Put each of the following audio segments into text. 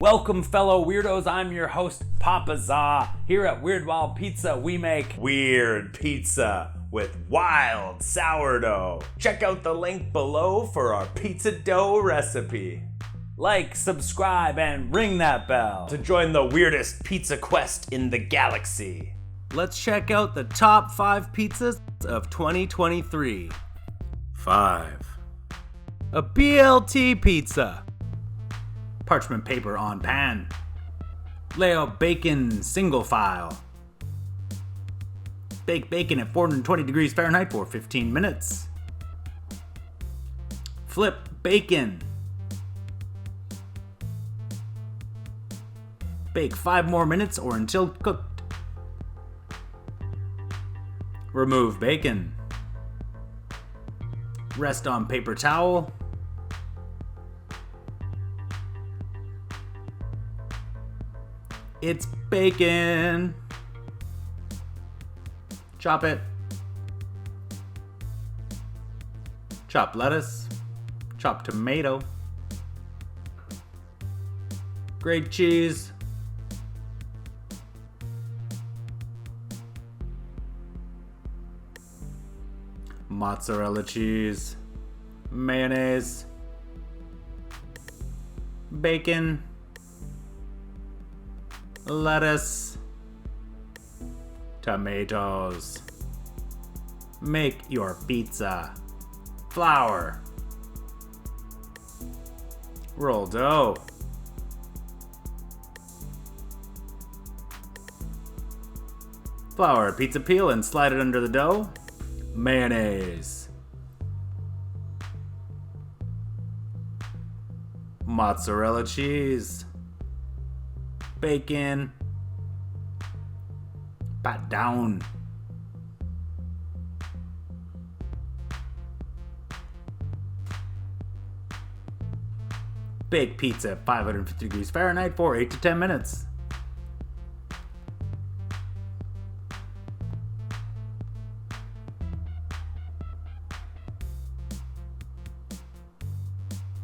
Welcome, fellow weirdos. I'm your host, Papa Za. Here at Weirdoughs Pizza, we make weird pizza with wild sourdough. Check out the link below for our pizza dough recipe. Like, subscribe, and ring that bell to join the weirdest pizza quest in the galaxy. Let's check out the top 5 pizzas of 2023. 5. A BLT pizza. Parchment paper on pan. Lay out bacon single file. Bake bacon at 420 degrees Fahrenheit for 15 minutes. Flip bacon. Bake 5 more minutes or until cooked. Remove bacon. Rest on paper towel. It's bacon. Chop it. Chop lettuce. Chop tomato. Grate cheese. Mozzarella cheese. Mayonnaise. Bacon. Lettuce, tomatoes. Make your pizza. Flour. Roll dough. Flour a pizza peel and slide it under the dough. Mayonnaise. Mozzarella cheese. Bacon. Pat down. Bake pizza at 550 degrees Fahrenheit for 8 to 10 minutes.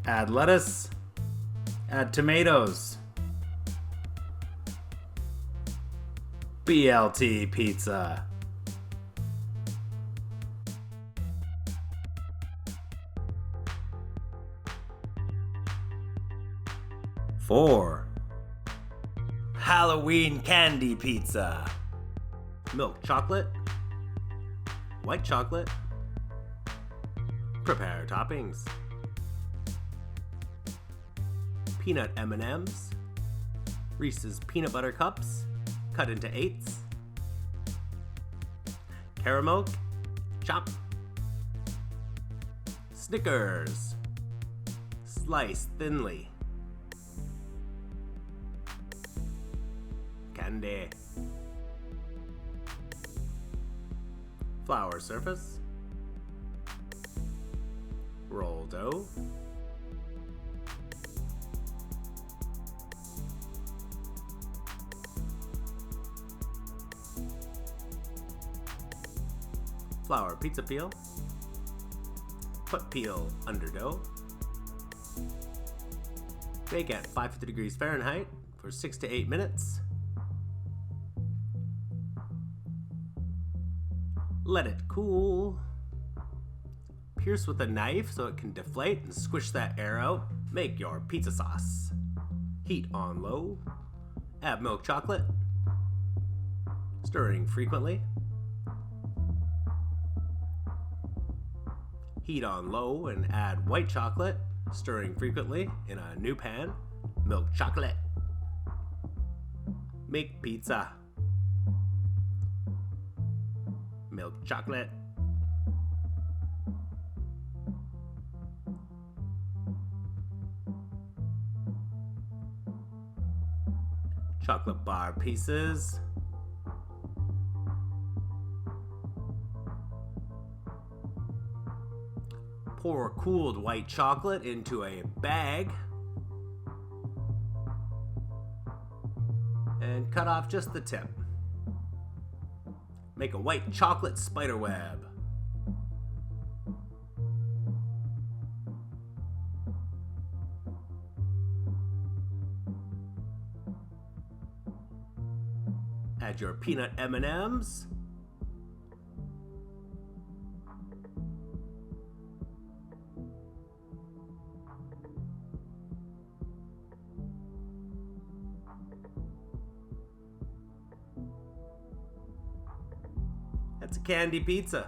Add lettuce. Add tomatoes. BLT Pizza. 4. Halloween Candy Pizza. Milk chocolate. White chocolate. Prepare toppings. Peanut M&Ms. Reese's Peanut Butter Cups. Cut into 8s. Caramel, chop. Snickers, slice thinly. Candy. Flour surface. Roll dough. Flour pizza peel. Put peel under dough. Bake at 550 degrees Fahrenheit for 6 to 8 minutes. Let it cool. Pierce with a knife so it can deflate and squish that air out. Make your pizza sauce. Heat on low. Add milk chocolate. Stirring frequently. Heat on low and add white chocolate, stirring frequently in a new pan. Milk chocolate. Make pizza. Milk chocolate. Chocolate bar pieces. Pour cooled white chocolate into a bag and cut off just the tip. Make a white chocolate spider web. Add your peanut M&Ms. That's a candy pizza.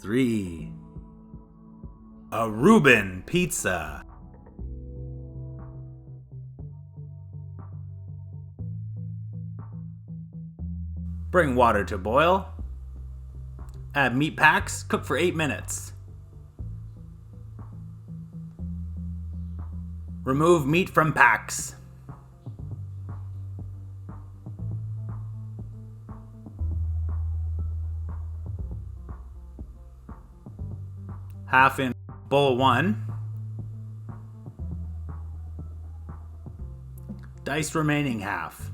Three. A Reuben pizza. Bring water to boil. Add meat packs, cook for 8 minutes. Remove meat from packs. Half in bowl 1. Dice remaining half.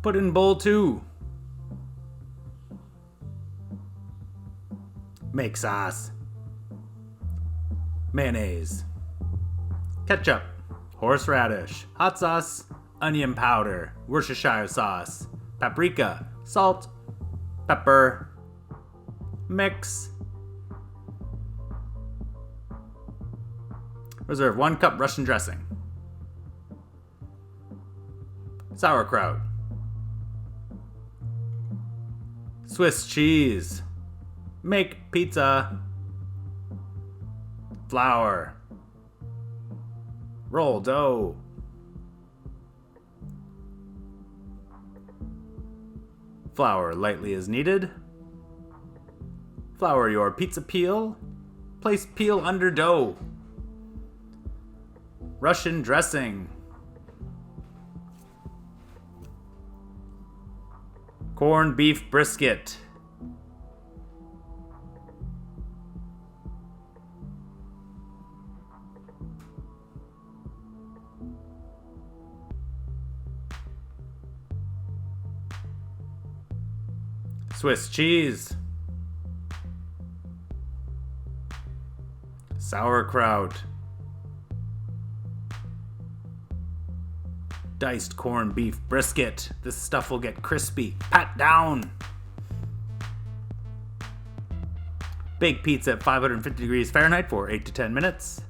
Put in bowl 2. Make sauce. Mayonnaise. Ketchup. Horseradish. Hot sauce. Onion powder. Worcestershire sauce. Paprika. Salt. Pepper. Mix. Reserve 1 cup Russian dressing. Sauerkraut. Swiss cheese. Make pizza. Flour. Roll dough. Flour lightly as needed. Flour your pizza peel. Place peel under dough. Russian dressing. Corned beef brisket. Swiss cheese. Sauerkraut. Diced corned beef brisket. This stuff will get crispy. Pat down. Bake pizza at 550 degrees Fahrenheit for 8 to 10 minutes.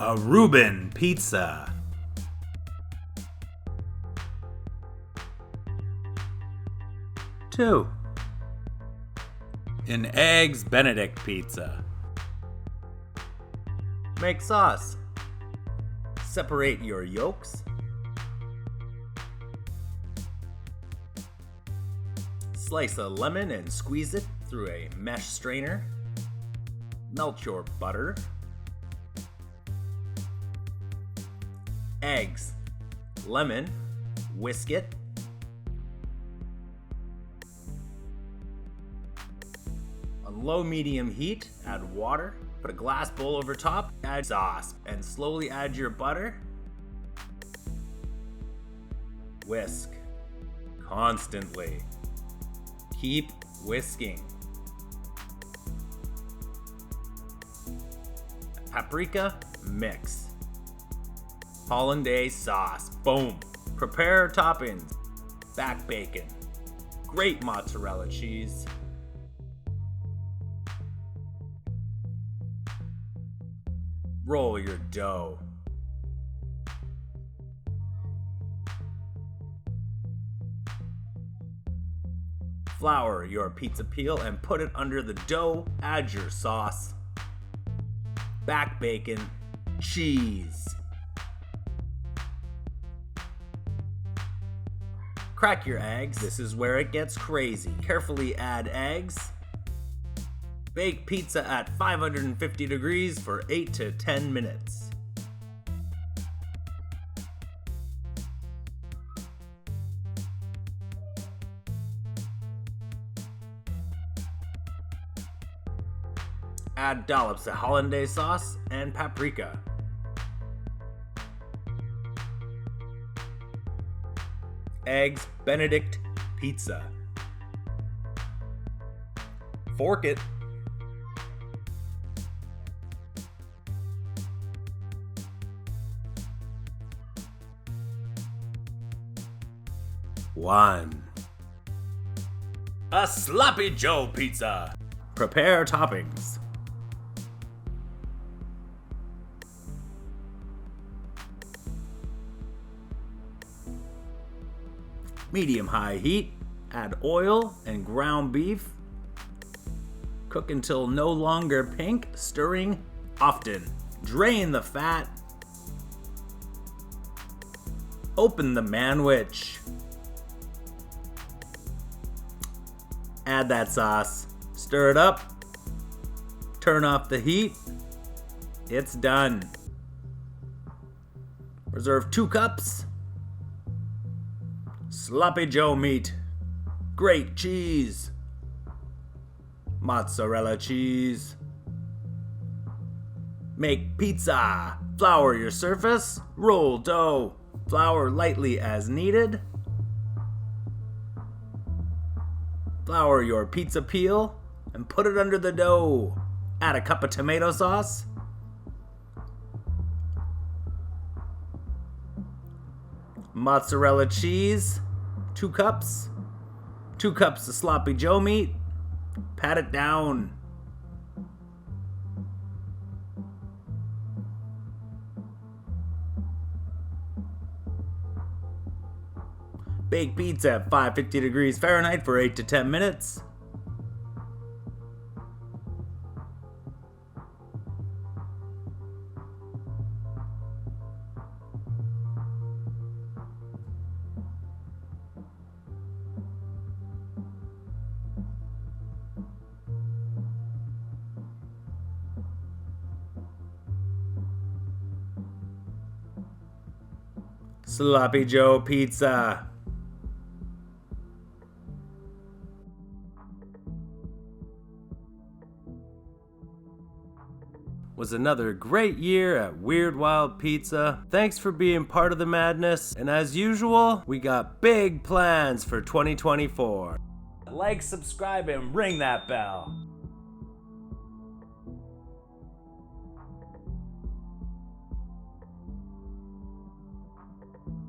A Reuben pizza. Two. An eggs benedict pizza. Make sauce. Separate your yolks. Slice a lemon and squeeze it through a mesh strainer. Melt your butter. Eggs, lemon, whisk it. On low-medium heat, add water. Put a glass bowl over top, add sauce, and slowly add your butter. Whisk constantly. Keep whisking. Paprika, mix. Hollandaise sauce. Boom. Prepare toppings. Back bacon. Great mozzarella cheese. Roll your dough. Flour your pizza peel and put it under the dough. Add your sauce. Back bacon. Cheese. Crack your eggs. This is where it gets crazy. Carefully add eggs. Bake pizza at 550 degrees for 8 to 10 minutes. Add dollops of hollandaise sauce and paprika. Eggs Benedict pizza. Fork it. One. A Sloppy Joe pizza. Prepare toppings. Medium-high heat. Add oil and ground beef. Cook until no longer pink, stirring often. Drain the fat. Open the manwich. Add that sauce. Stir it up. Turn off the heat. It's done. Reserve 2 cups. Sloppy Joe meat. Great cheese. Mozzarella cheese. Make pizza. Flour your surface. Roll dough. Flour lightly as needed. Flour your pizza peel and put it under the dough. Add a cup of tomato sauce. Mozzarella cheese. 2 cups. 2 cups of sloppy Joe meat. Pat it down. Bake pizza at 550 degrees Fahrenheit for 8 to 10 minutes. Sloppy Joe pizza. Was another great year at Weird Wild Pizza. Thanks for being part of the madness. And as usual, we got big plans for 2024. Like, subscribe, and ring that bell.